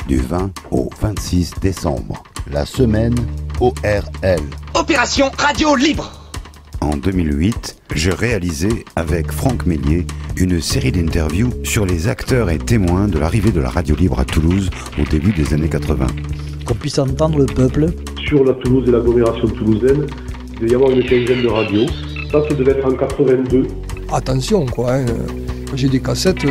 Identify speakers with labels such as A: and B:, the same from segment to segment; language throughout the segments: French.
A: du 20 au 26 décembre. La semaine ORL.
B: Opération Radio Libre.
A: En 2008, je réalisais avec Franck Mélier une série d'interviews sur les acteurs et témoins de l'arrivée de la radio libre à Toulouse au début des années 80.
C: Qu'on puisse entendre le peuple.
D: Sur la Toulouse et l'agglomération toulousaine, il devait y avoir une quinzaine de radios. Ça devait être en 82.
C: Attention quoi, hein. J'ai des cassettes.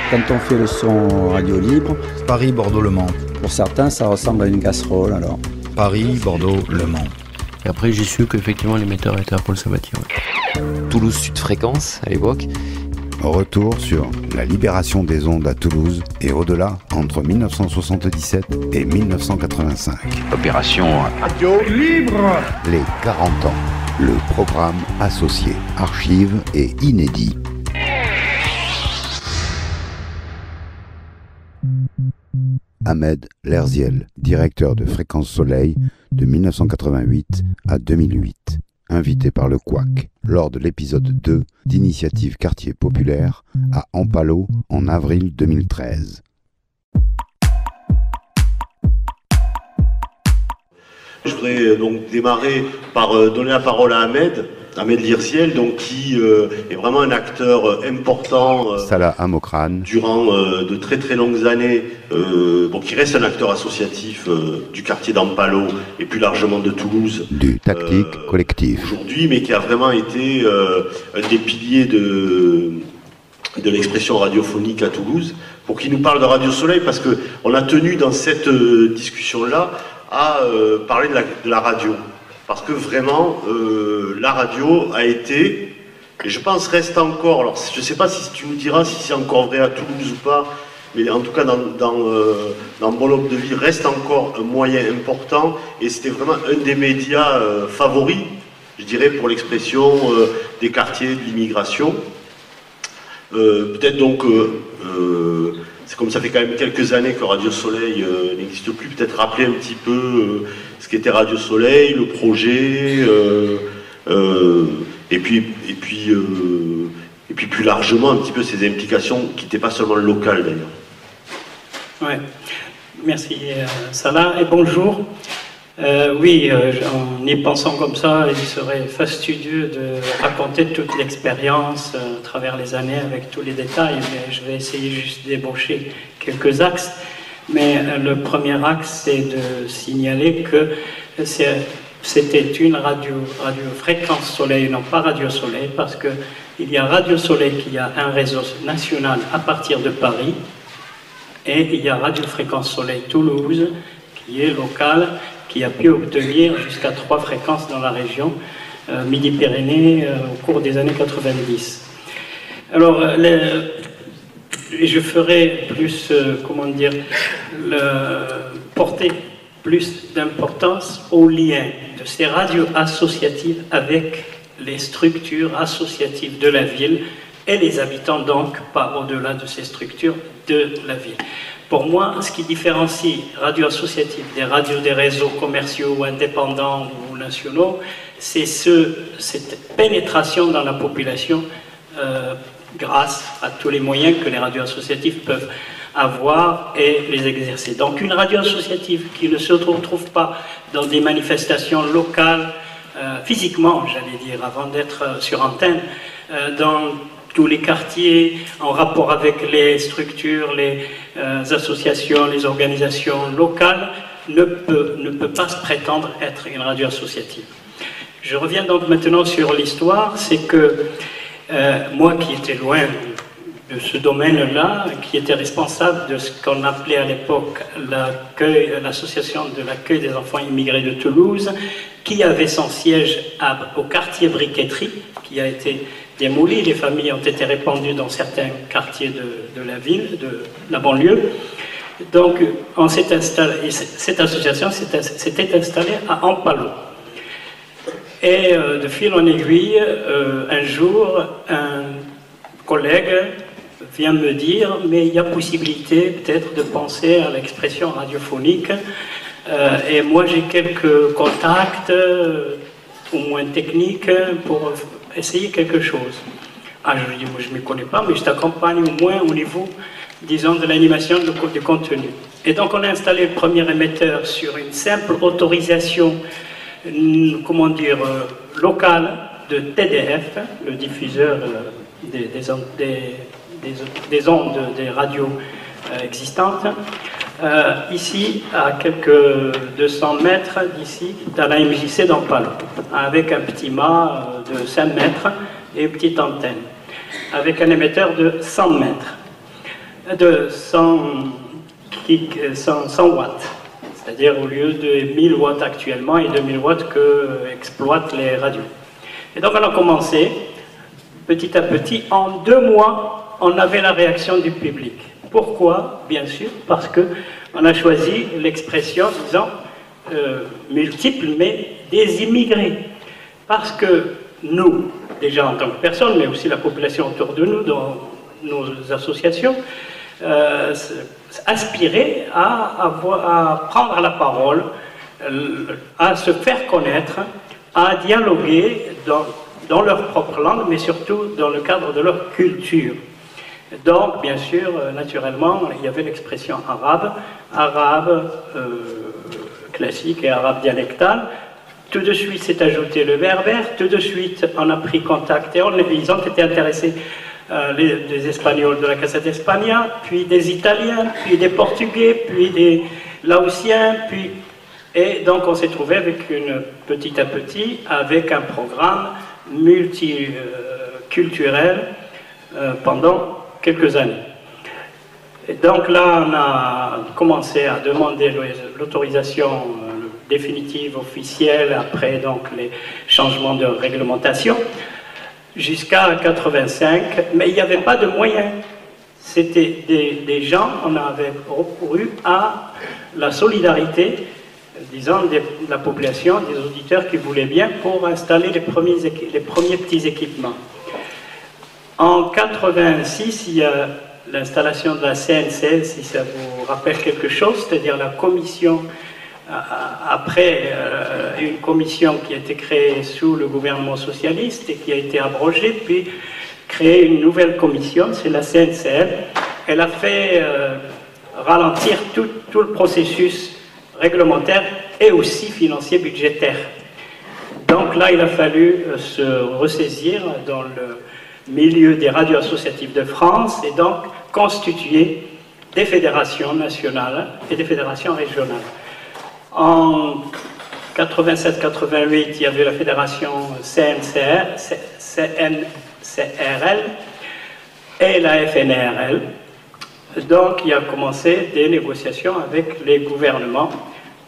E: Quand on fait le son radio libre,
F: Paris, Bordeaux, Le Mans.
E: Pour certains, ça ressemble à une casserole alors.
F: Paris, Bordeaux, Le Mans.
G: Et après, j'ai su qu'effectivement, l'émetteur était à Paul Sabatier. Ouais.
H: Toulouse Sud Fréquence, à l'époque.
A: Retour sur la libération des ondes à Toulouse et au-delà entre 1977 et 1985.
B: Opération Radio Libre.
A: Les 40 ans. Le programme associé, archives et inédit. Ahmed Lerziel, directeur de Fréquence Soleil de 1988 à 2008, invité par le Couac lors de l'épisode 2 d'Initiative Quartier Populaire à Ampalo en avril 2013.
I: Je voudrais donc démarrer par donner la parole à Ahmed Lerziel, donc qui est vraiment un acteur important
A: Salah Amokran.
I: Durant de très très longues années, qui reste un acteur associatif du quartier d'Ampalo et plus largement de Toulouse.
A: Du tactique collectif.
I: Aujourd'hui, mais qui a vraiment été un des piliers de l'expression radiophonique à Toulouse, pour qu'il nous parle de Radio Soleil, parce qu'on a tenu dans cette discussion-là à parler de la radio. Parce que vraiment, la radio a été, et je pense reste encore, alors je ne sais pas si tu nous diras si c'est encore vrai à Toulouse ou pas, mais en tout cas dans Bonhomme de Vie, reste encore un moyen important, et c'était vraiment un des médias favoris, je dirais, pour l'expression des quartiers de l'immigration. Peut-être donc, c'est comme ça fait quand même quelques années que Radio Soleil n'existe plus, peut-être rappeler un petit peu ce qu'était Radio Soleil, le projet, et puis plus largement un petit peu ses implications qui n'étaient pas seulement locales d'ailleurs.
J: Ouais. Merci Salah et bonjour. Oui, en y pensant comme ça, il serait fastidieux de raconter toute l'expérience à travers les années avec tous les détails, mais je vais essayer juste d'ébaucher quelques axes. Mais le premier axe, c'est de signaler que c'était une radio Fréquence Soleil, non pas Radio Soleil, parce qu'il y a Radio Soleil qui a un réseau national à partir de Paris, et il y a Radio Fréquence Soleil Toulouse, qui est local, qui a pu obtenir jusqu'à 3 fréquences dans la région Midi-Pyrénées au cours des années 90. Alors, je ferai plus, porter plus d'importance au lien de ces radios associatives avec les structures associatives de la ville et les habitants, donc, pas au-delà de ces structures de la ville. Pour moi, ce qui différencie radio associative des radios des réseaux commerciaux ou indépendants ou nationaux, c'est cette pénétration dans la population grâce à tous les moyens que les radios associatives peuvent avoir et les exercer. Donc une radio associative qui ne se retrouve pas dans des manifestations locales, physiquement, j'allais dire, avant d'être sur antenne, dans tous les quartiers, en rapport avec les structures, les associations, les organisations locales, ne peut pas se prétendre être une radio associative. Je reviens donc maintenant sur l'histoire, c'est que moi qui étais loin de ce domaine-là, qui était responsable de ce qu'on appelait à l'époque l'association de l'accueil des enfants immigrés de Toulouse, qui avait son siège au quartier Briqueterie, qui a été démoli, les familles ont été répandues dans certains quartiers de la ville, de la banlieue. Donc on s'est installé, cette association s'était installée à Ampalo. Et de fil en aiguille, un jour, un collègue vient me dire « mais il y a possibilité peut-être de penser à l'expression radiophonique et moi j'ai quelques contacts, au moins techniques, pour essayer quelque chose. » Ah, je lui dis « moi je ne me connais pas, mais je t'accompagne au moins au niveau disons, de l'animation du contenu. Et donc on a installé le premier émetteur sur une simple autorisation, comment dire, locale de TDF, le diffuseur des ondes des radios existantes. Ici, à quelques 200 mètres d'ici, dans la MJC d'Ampalo, avec un petit mât de 5 mètres et une petite antenne, avec un émetteur de 100 mètres, de 100 watts, c'est-à-dire au lieu de 1000 watts actuellement et 2000 watts que exploitent les radios. Et donc on a commencé, petit à petit, en 2 mois, on avait la réaction du public. Pourquoi? Bien sûr, parce qu'on a choisi l'expression, disons, multiple, mais des immigrés. Parce que nous, déjà en tant que personnes, mais aussi la population autour de nous, dans nos associations, aspiraient à prendre la parole, à se faire connaître, à dialoguer dans leur propre langue, mais surtout dans le cadre de leur culture. Donc, bien sûr, naturellement, il y avait l'expression arabe classique et arabe dialectal. Tout de suite s'est ajouté le berbère, tout de suite on a pris contact et ils ont été intéressés, des Espagnols de la Casa d'Espagne, puis des Italiens, puis des Portugais, puis des Laotiens, et donc on s'est trouvé avec petit à petit avec un programme multiculturel pendant quelques années. Et donc là, on a commencé à demander l'autorisation définitive, officielle, après donc les changements de réglementation, jusqu'à 85, mais il n'y avait pas de moyens. C'était des gens, on avait recouru à la solidarité, disons, de la population, des auditeurs qui voulaient bien pour installer les premiers petits équipements. En 86, il y a l'installation de la CNCL, si ça vous rappelle quelque chose, c'est-à-dire la commission, après une commission qui a été créée sous le gouvernement socialiste et qui a été abrogée, puis créer une nouvelle commission, c'est la CNCL. Elle a fait ralentir tout le processus réglementaire et aussi financier budgétaire. Donc là, il a fallu se ressaisir dans le milieu des radios associatives de France et donc constituer des fédérations nationales et des fédérations régionales. En 87-88, il y avait la fédération CNCRL et la FNRL. Donc il y a commencé des négociations avec les gouvernements,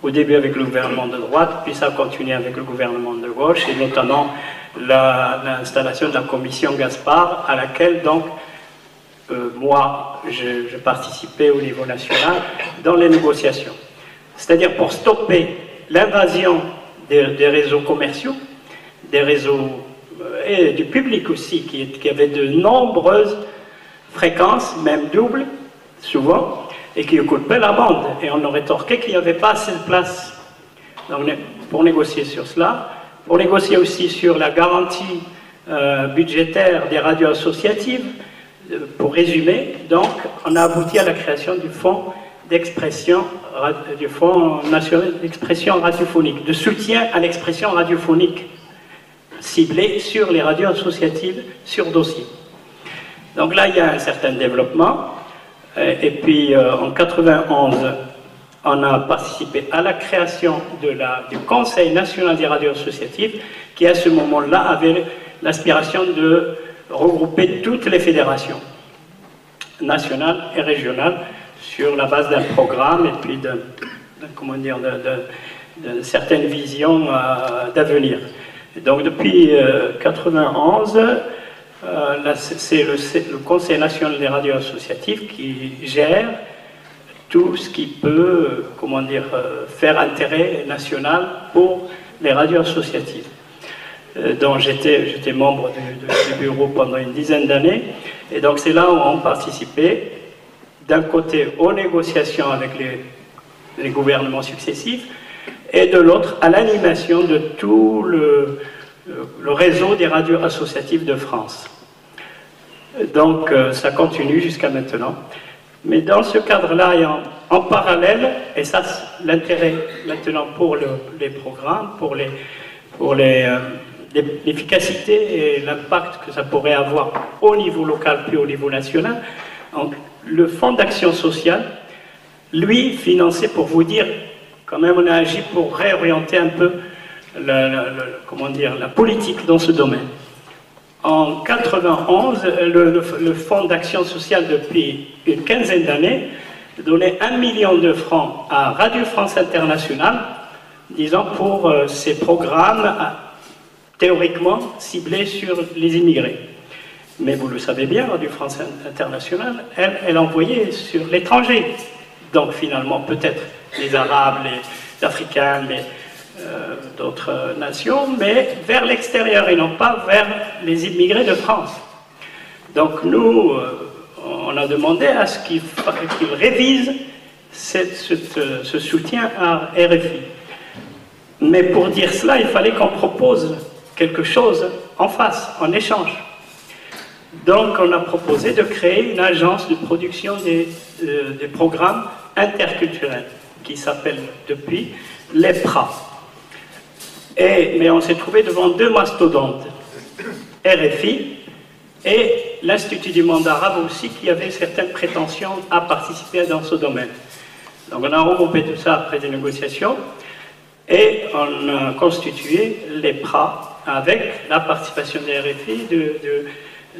J: au début avec le gouvernement de droite, puis ça a continué avec le gouvernement de gauche, et notamment l'installation de la commission Gaspard, à laquelle donc moi je participais au niveau national dans les négociations. C'est-à-dire pour stopper l'invasion des réseaux commerciaux, des réseaux et du public aussi, qui avait de nombreuses fréquences, même doubles, souvent, et qui occupaient la bande. Et on aurait rétorqué qu'il n'y avait pas assez de place pour négocier sur cela, pour négocier aussi sur la garantie budgétaire des radios associatives. Pour résumer, donc, on a abouti à la création du fonds d'expression, du Fonds national d'expression radiophonique, de soutien à l'expression radiophonique ciblé sur les radios associatives sur dossier. Donc là, il y a un certain développement. Et puis, en 91, on a participé à la création du Conseil national des radios associatives, qui à ce moment-là avait l'aspiration de regrouper toutes les fédérations nationales et régionales sur la base d'un programme et puis de certaines visions d'avenir. Donc depuis 91, c'est le Conseil national des radios associatives qui gère tout ce qui peut, faire intérêt national pour les radios associatives. dont j'étais membre du bureau pendant une dizaine d'années. Et donc c'est là où on participait, d'un côté aux négociations avec les gouvernements successifs, et de l'autre à l'animation de tout le réseau des radios associatives de France. Donc ça continue jusqu'à maintenant. Mais dans ce cadre-là, et en parallèle, et ça c'est l'intérêt maintenant pour les programmes, pour l'efficacité et l'impact que ça pourrait avoir au niveau local puis au niveau national, le Fonds d'action sociale, lui, financé, pour vous dire, quand même on a agi pour réorienter un peu la politique dans ce domaine. En 91, le Fonds d'action sociale, depuis une quinzaine d'années, donnait 1 million de francs à Radio France Internationale, disons pour ses programmes théoriquement ciblés sur les immigrés. Mais vous le savez bien, Radio France Internationale, elle envoyait sur l'étranger. Donc finalement, peut-être les Arabes, les Africains, d'autres nations, mais vers l'extérieur et non pas vers les immigrés de France. Donc nous, on a demandé à ce qu'ils révisent ce soutien à RFI. Mais pour dire cela, il fallait qu'on propose quelque chose en face, en échange. Donc on a proposé de créer une agence de production des programmes interculturels qui s'appelle depuis l'EPRA. Mais on s'est trouvé devant deux mastodontes, RFI et l'Institut du monde arabe aussi, qui avait certaines prétentions à participer dans ce domaine. Donc on a regroupé tout ça après des négociations et on a constitué l'EPRA avec la participation des RFI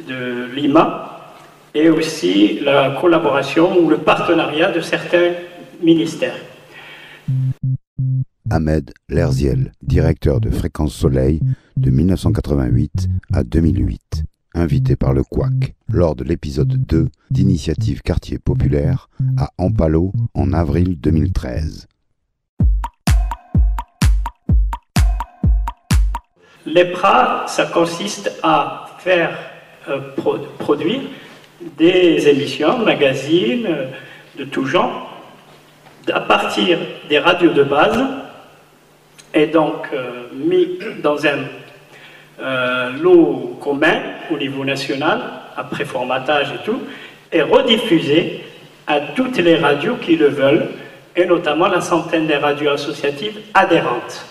J: de Lima et aussi la collaboration ou le partenariat de certains ministères.
A: Ahmed Lerziel, directeur de Fréquence Soleil de 1988 à 2008, invité par le Couac lors de l'épisode 2 d'Initiative Quartier Populaire à Ampalo en avril 2013.
J: L'EPRA, ça consiste à faire produire des émissions, magazines de tout genre, à partir des radios de base, et donc mis dans un lot commun au niveau national, après formatage et tout, et rediffusé à toutes les radios qui le veulent, et notamment la centaine des radios associatives adhérentes.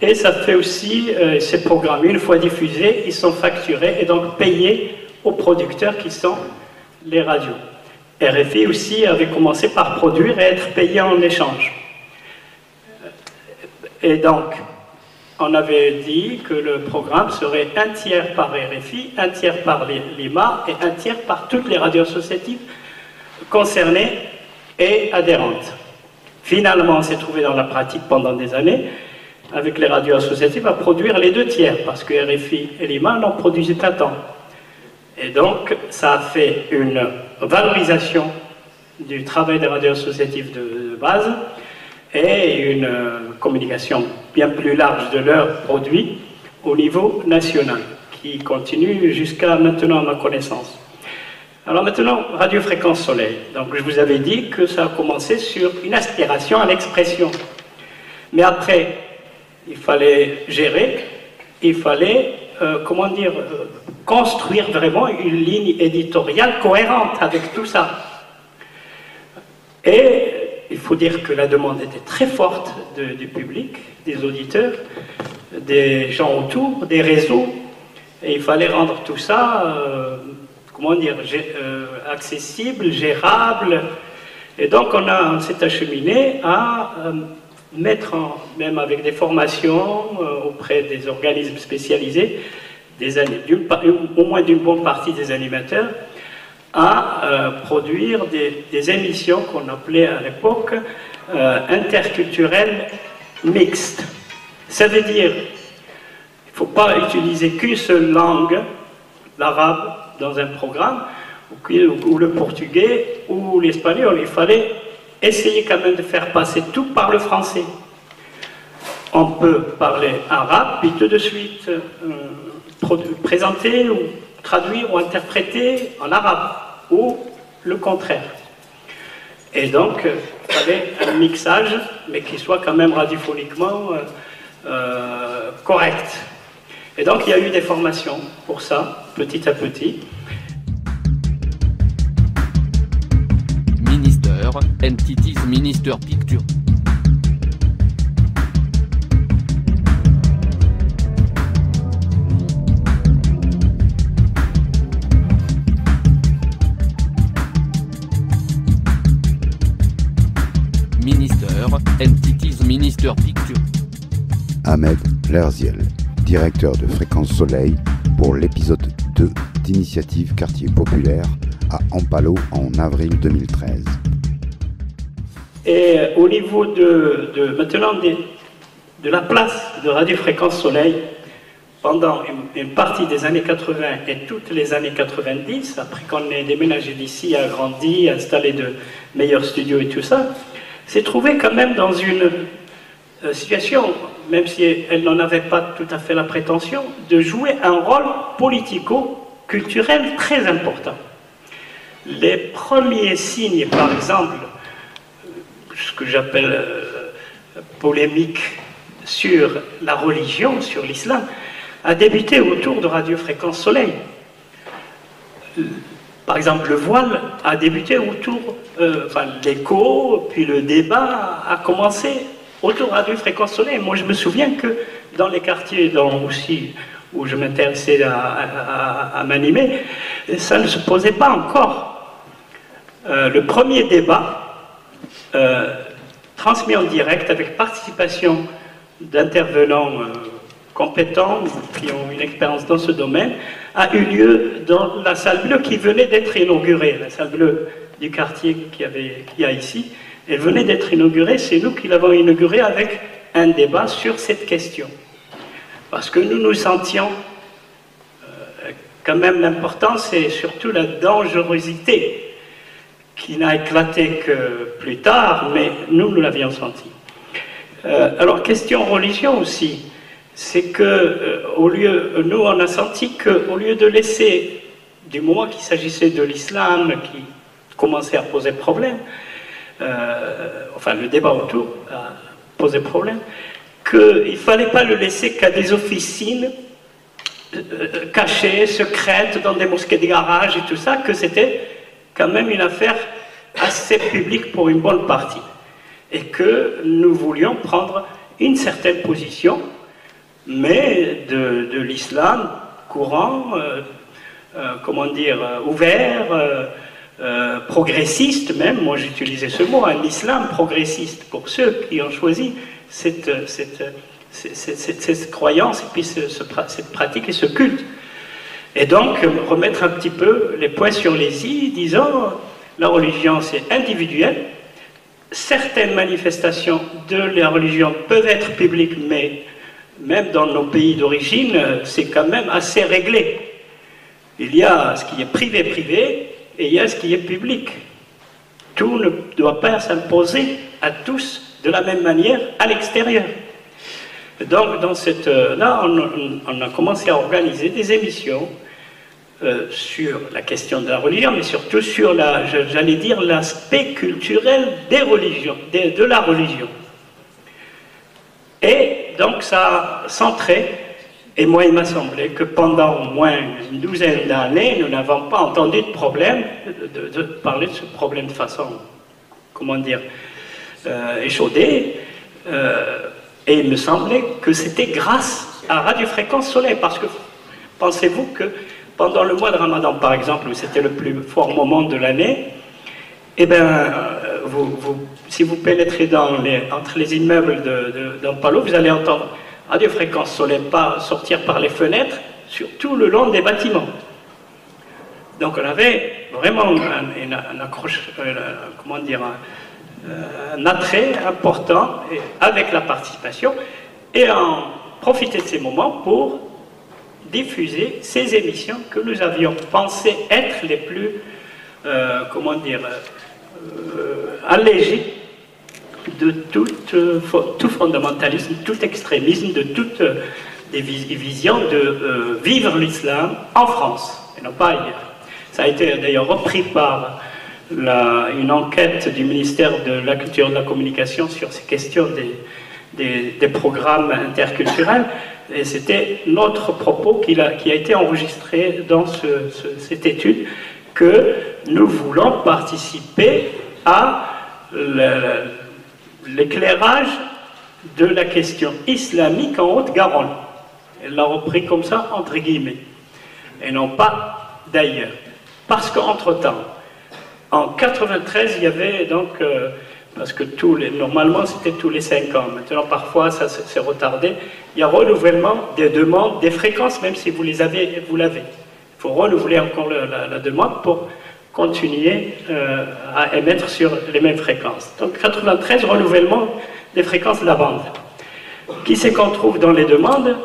J: Et ça fait aussi, ces programmes, une fois diffusés, ils sont facturés et donc payés aux producteurs qui sont les radios. RFI aussi avait commencé par produire et être payé en échange. Et donc, on avait dit que le programme serait un tiers par RFI, un tiers par Lima et un tiers par toutes les radios associatives concernées et adhérentes. Finalement, on s'est trouvé dans la pratique pendant des années avec les radios associatives à produire les deux tiers parce que RFI et Lima n'en produisaient pas tant. Et donc, ça a fait une valorisation du travail des radios associatives de base et une communication bien plus large de leurs produits au niveau national, qui continue jusqu'à maintenant à ma connaissance. Alors maintenant, Radio Fréquence Soleil. Donc je vous avais dit que ça a commencé sur une aspiration à l'expression. Mais après, il fallait gérer, il fallait, construire vraiment une ligne éditoriale cohérente avec tout ça. Et il faut dire que la demande était très forte du public, des auditeurs, des gens autour, des réseaux, et il fallait rendre tout ça, accessible, gérable. Et donc on s'est acheminé à mettre, même avec des formations auprès des organismes spécialisés, au moins d'une bonne partie des animateurs, à produire des émissions qu'on appelait à l'époque interculturelles mixtes. Ça veut dire qu'il ne faut pas utiliser qu'une seule langue, l'arabe, dans un programme, ou le portugais, ou l'espagnol. Il fallait essayer quand même de faire passer tout par le français. On peut parler arabe, puis tout de suite présenter ou traduire ou interpréter en arabe, ou le contraire. Et donc, il fallait un mixage, mais qui soit quand même radiophoniquement correct. Et donc, il y a eu des formations pour ça, petit à petit.
K: entities minister picture. Entities Minister Picture.
A: Ahmed Lerziel, directeur de Fréquence Soleil pour l'épisode 2 d'Initiative Quartier Populaire à Ampalo en avril 2013.
J: Et au niveau maintenant de la place de Radio Fréquence Soleil, pendant une partie des années 80 et toutes les années 90, après qu'on ait déménagé d'ici, agrandi, installé de meilleurs studios et tout ça, s'est trouvé quand même dans une situation, même si elle n'en avait pas tout à fait la prétention, de jouer un rôle politico-culturel très important. Les premiers signes, par exemple, ce que j'appelle polémique sur la religion, sur l'islam, a débuté autour de Radio Fréquence Soleil. Par exemple, le voile a débuté autour, l'écho, puis le débat a commencé autour de Radio Fréquence Soleil. Moi, je me souviens que dans les quartiers aussi où je m'intéressais à m'animer, ça ne se posait pas encore. Le premier débat, transmis en direct avec participation d'intervenants compétents qui ont une expérience dans ce domaine, a eu lieu dans la salle bleue qui venait d'être inaugurée, la salle bleue du quartier qu'il y a ici. Elle venait d'être inaugurée, c'est nous qui l'avons inaugurée avec un débat sur cette question. Parce que nous nous sentions quand même l'importance et surtout la dangerosité qui n'a éclaté que plus tard, mais nous l'avions senti. Alors, question religion aussi. C'est que, nous on a senti qu'au lieu de laisser, du moment qu'il s'agissait de l'islam qui commençait à poser problème, le débat autour a posé problème, qu'il ne fallait pas le laisser qu'à des officines cachées, secrètes, dans des mosquées de garage et tout ça, que c'était quand même une affaire assez publique pour une bonne partie. Et que nous voulions prendre une certaine position, mais de l'islam courant, ouvert, progressiste même, moi j'utilisais ce mot, un islam progressiste, pour ceux qui ont choisi cette croyance, et puis cette pratique et ce culte. Et donc, remettre un petit peu les points sur les i, disant, la religion c'est individuel, certaines manifestations de la religion peuvent être publiques, mais même dans nos pays d'origine, c'est quand même assez réglé. Il y a ce qui est privé, et il y a ce qui est public. Tout ne doit pas s'imposer à tous de la même manière à l'extérieur. Donc, là, on a commencé à organiser des émissions sur la question de la religion, mais surtout sur j'allais dire, l'aspect culturel des religions, de la religion. Et donc ça a centré, et moi il m'a semblé que pendant au moins une douzaine d'années, nous n'avons pas entendu de problème, de parler de ce problème de façon, échaudée, et il me semblait que c'était grâce à Radio Fréquence Soleil, parce que pensez-vous que pendant le mois de Ramadan, par exemple, où c'était le plus fort moment de l'année, eh bien, si vous pénétrez entre les immeubles d'Ampalo, vous allez entendre Radio Fréquence Soleil sortir par les fenêtres sur tout le long des bâtiments. Donc on avait vraiment un accroche, un attrait important avec la participation, et en profiter de ces moments pour diffuser ces émissions que nous avions pensé être les plus, allégées de tout fondamentalisme, tout extrémisme, de toute vision de vivre l'islam en France, et non pas ailleurs. Ça a été d'ailleurs repris par une enquête du ministère de la Culture et de la Communication sur ces questions des programmes interculturels, et c'était notre propos qui a été enregistré dans cette étude, que nous voulons participer à l'éclairage de la question islamique en Haute-Garonne. Elle l'a repris comme ça, entre guillemets, et non pas d'ailleurs. Parce qu'entre-temps, en 93, il y avait donc, parce que normalement c'était tous les 5 ans, maintenant parfois ça s'est retardé, il y a renouvellement des demandes, des fréquences, même si vous l'avez. Il faut renouveler encore la demande pour continuer à émettre sur les mêmes fréquences. Donc 93, renouvellement des fréquences de la bande. Qui c'est qu'on trouve dans les demandes?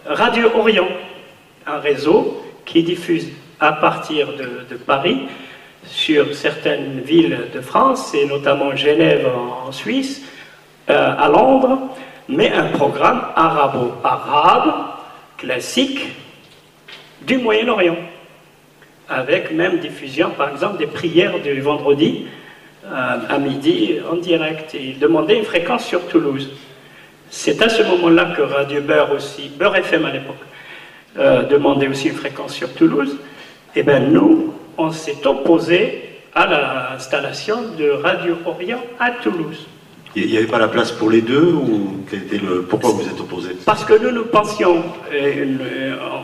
J: Radio Orient, un réseau qui diffuse à partir de Paris sur certaines villes de France, et notamment Genève en Suisse, à Londres, mais un programme arabo-arabe classique du Moyen-Orient, avec même diffusion, par exemple, des prières du vendredi à midi en direct. Et il demandait une fréquence sur Toulouse. C'est à ce moment-là que Radio Beurre aussi, Beurre FM à l'époque, demandait aussi une fréquence sur Toulouse. Et bien nous, on s'est opposé à l'installation de Radio Orient à Toulouse.
I: Il n'y avait pas la place pour les deux, ou pourquoi vous êtes opposé?
J: Parce que nous pensions,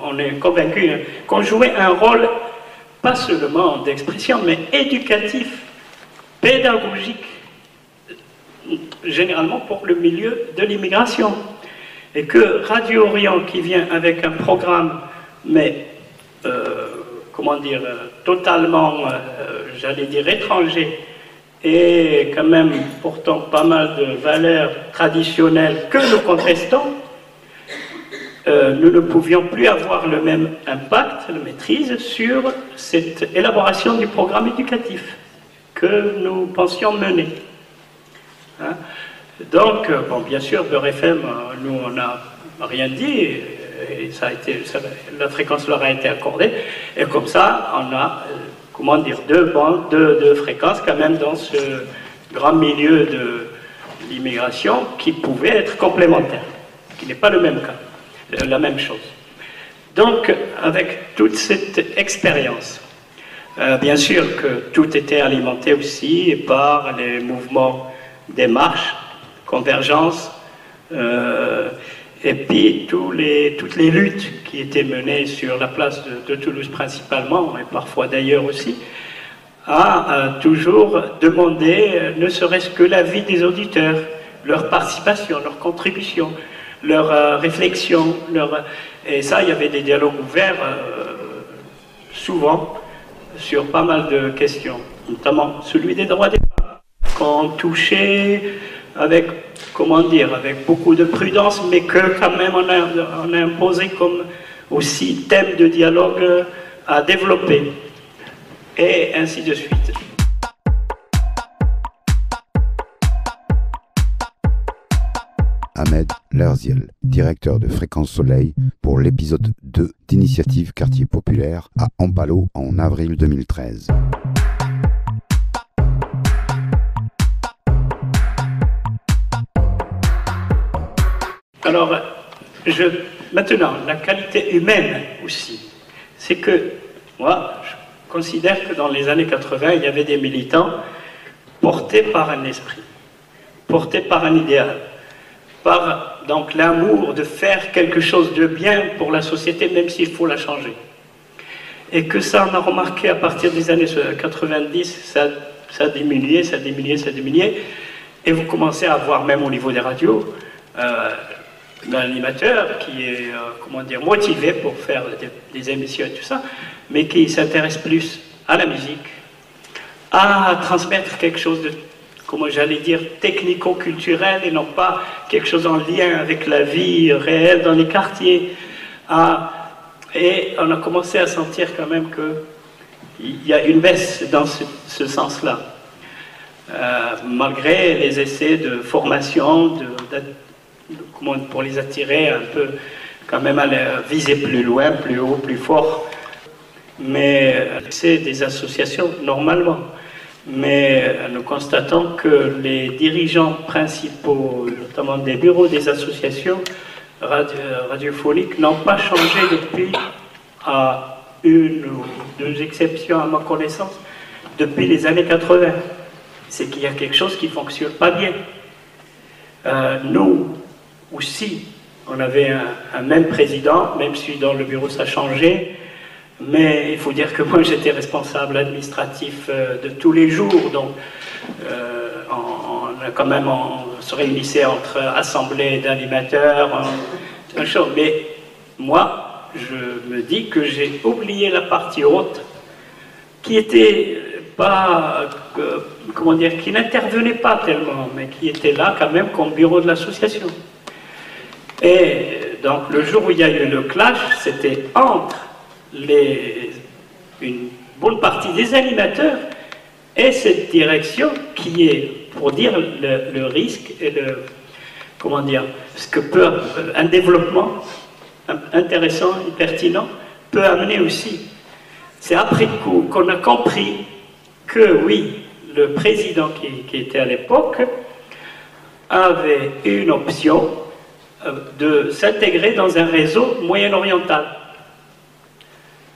J: on est convaincus, qu'on jouait un rôle pas seulement d'expression, mais éducatif, pédagogique, généralement pour le milieu de l'immigration. Et que Radio Orient, qui vient avec un programme, mais comment dire, totalement, j'allais dire, étranger, et quand même pourtant pas mal de valeurs traditionnelles que nous contestons, nous ne pouvions plus avoir le même impact, la maîtrise sur cette élaboration du programme éducatif que nous pensions mener. Hein? Donc, bon, bien sûr, Beurre FM, nous, on n'a rien dit, et la fréquence leur a été accordée, et comme ça, on a, comment dire, deux fréquences quand même dans ce grand milieu de l'immigration qui pouvaient être complémentaires, qui n'est pas le même cas, la même chose. Donc, avec toute cette expérience, bien sûr que tout était alimenté aussi par les mouvements des marches, convergence, et puis toutes les luttes qui étaient menées sur la place de Toulouse principalement, et parfois d'ailleurs aussi, à toujours demander ne serait-ce que l'avis des auditeurs, leur participation, leur contribution, leur réflexion, et ça, il y avait des dialogues ouverts souvent sur pas mal de questions, notamment celui des droits des femmes, qu'on touchait avec, comment dire, avec beaucoup de prudence, mais que quand même on a imposé comme aussi thème de dialogue à développer, et ainsi de suite.
A: Ahmed Lerziel, directeur de Fréquence Soleil, pour l'épisode 2 d'Initiative Quartier Populaire à Ampalo en avril 2013.
J: Alors, maintenant, la qualité humaine aussi, c'est que moi, je considère que dans les années 80, il y avait des militants portés par un esprit, portés par un idéal, par donc l'amour de faire quelque chose de bien pour la société, même s'il faut la changer. Et que ça, on a remarqué à partir des années 90, ça diminuait, et vous commencez à voir même au niveau des radios, un animateur qui est, comment dire, motivé pour faire des émissions et tout ça, mais qui s'intéresse plus à la musique, à transmettre quelque chose de, comment j'allais dire, technico-culturel, et non pas quelque chose en lien avec la vie réelle dans les quartiers. Et on a commencé à sentir quand même qu'il y a une baisse dans ce sens-là. Malgré les essais de formation, pour les attirer un peu, quand même à viser plus loin, plus haut, plus fort. Mais c'est des associations normalement. Mais nous constatons que les dirigeants principaux, notamment des bureaux des associations radiophoniques, n'ont pas changé depuis, à une ou deux exceptions à ma connaissance, depuis les années 80. c'est qu'il y a quelque chose qui ne fonctionne pas bien. Nous aussi, on avait un même président, même si dans le bureau ça a changé, mais il faut dire que moi j'étais responsable administratif de tous les jours, donc on se réunissait entre assemblées d'animateurs, mais moi je me dis que j'ai oublié la partie haute qui était pas, qui n'intervenait pas tellement, mais qui était là quand même comme bureau de l'association. Et donc le jour où il y a eu le clash, c'était entre une bonne partie des animateurs et cette direction qui est, pour dire le risque et ce que peut un développement intéressant et pertinent peut amener aussi. C'est après coup qu'on a compris que oui, le président qui était à l'époque avait une option de s'intégrer dans un réseau moyen-oriental.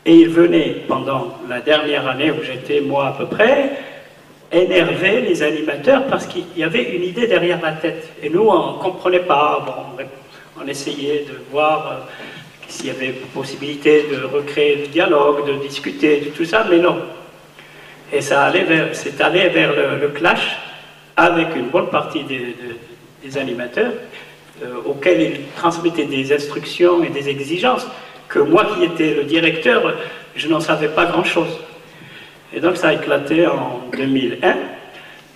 J: Et il venait, pendant la dernière année où j'étais, moi à peu près, énerver les animateurs parce qu'il y avait une idée derrière la tête. Et nous, on ne comprenait pas. Bon, on essayait de voir s'il y avait possibilité de recréer du dialogue, de discuter, de tout ça, mais non. Et c'est allé vers le clash avec une bonne partie des animateurs auxquels ils transmettaient des instructions et des exigences que moi qui étais le directeur, je n'en savais pas grand-chose. Et donc ça a éclaté en 2001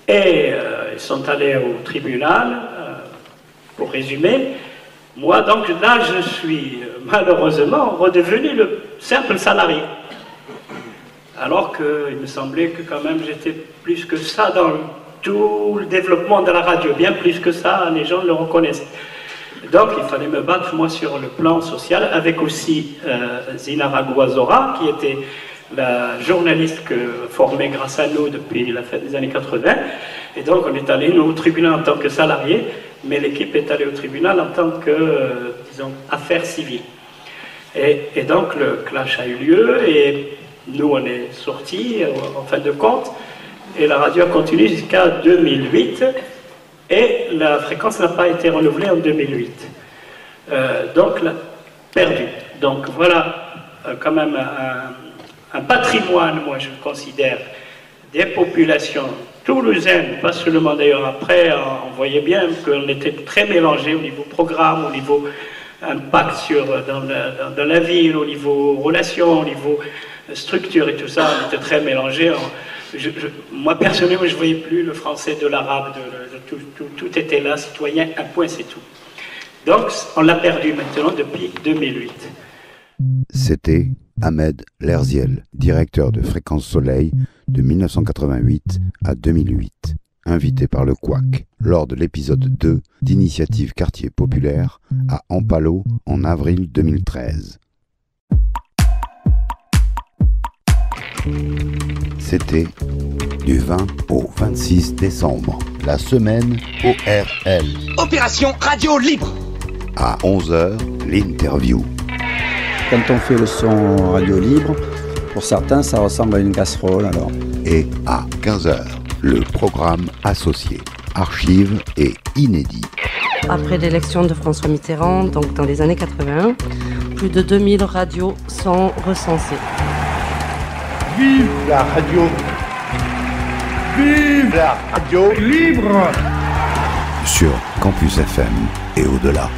J: et ils sont allés au tribunal, pour résumer. Moi donc là je suis malheureusement redevenu le simple salarié. Alors qu'il me semblait que quand même j'étais plus que ça dans tout le développement de la radio, bien plus que ça, les gens le reconnaissent. Donc il fallait me battre moi sur le plan social avec aussi Zinara Guazora qui était la journaliste formée grâce à nous depuis la fin des années 80. Et donc on est allé nous au tribunal en tant que salariés, mais l'équipe est allée au tribunal en tant que, disons, affaires civiles. Et donc le clash a eu lieu et nous on est sortis en fin de compte et la radio a continué jusqu'à 2008 et la fréquence n'a pas été renouvelée en 2008. Donc perdu. Donc voilà quand même un patrimoine, moi je considère, des populations toulousaines, pas seulement d'ailleurs après, on voyait bien qu'on était très mélangés au niveau programme, au niveau impact dans la ville, au niveau relations, au niveau structure et tout ça, on était très mélangés. Moi personnellement, je ne voyais plus le français de l'arabe, tout était là, citoyen, un point, c'est tout. Donc on l'a perdu maintenant depuis 2008.
A: C'était Ahmed Lerziel, directeur de Fréquence Soleil de 1988 à 2008, invité par le Couac lors de l'épisode 2 d'Initiative Quartier Populaire à Ampalo en avril 2013. C'était du 20 au 26 décembre, la semaine ORL.
B: Opération Radio Libre.
A: À 11h, l'interview.
E: Quand on fait le son radio libre, pour certains, ça ressemble à une casserole alors.
A: Et à 15h, le programme associé, archives et inédit.
L: Après l'élection de François Mitterrand, donc dans les années 81, plus de 2000 radios sont recensées.
M: Vive la radio! Vive la radio libre!
A: Sur Campus FM et au-delà.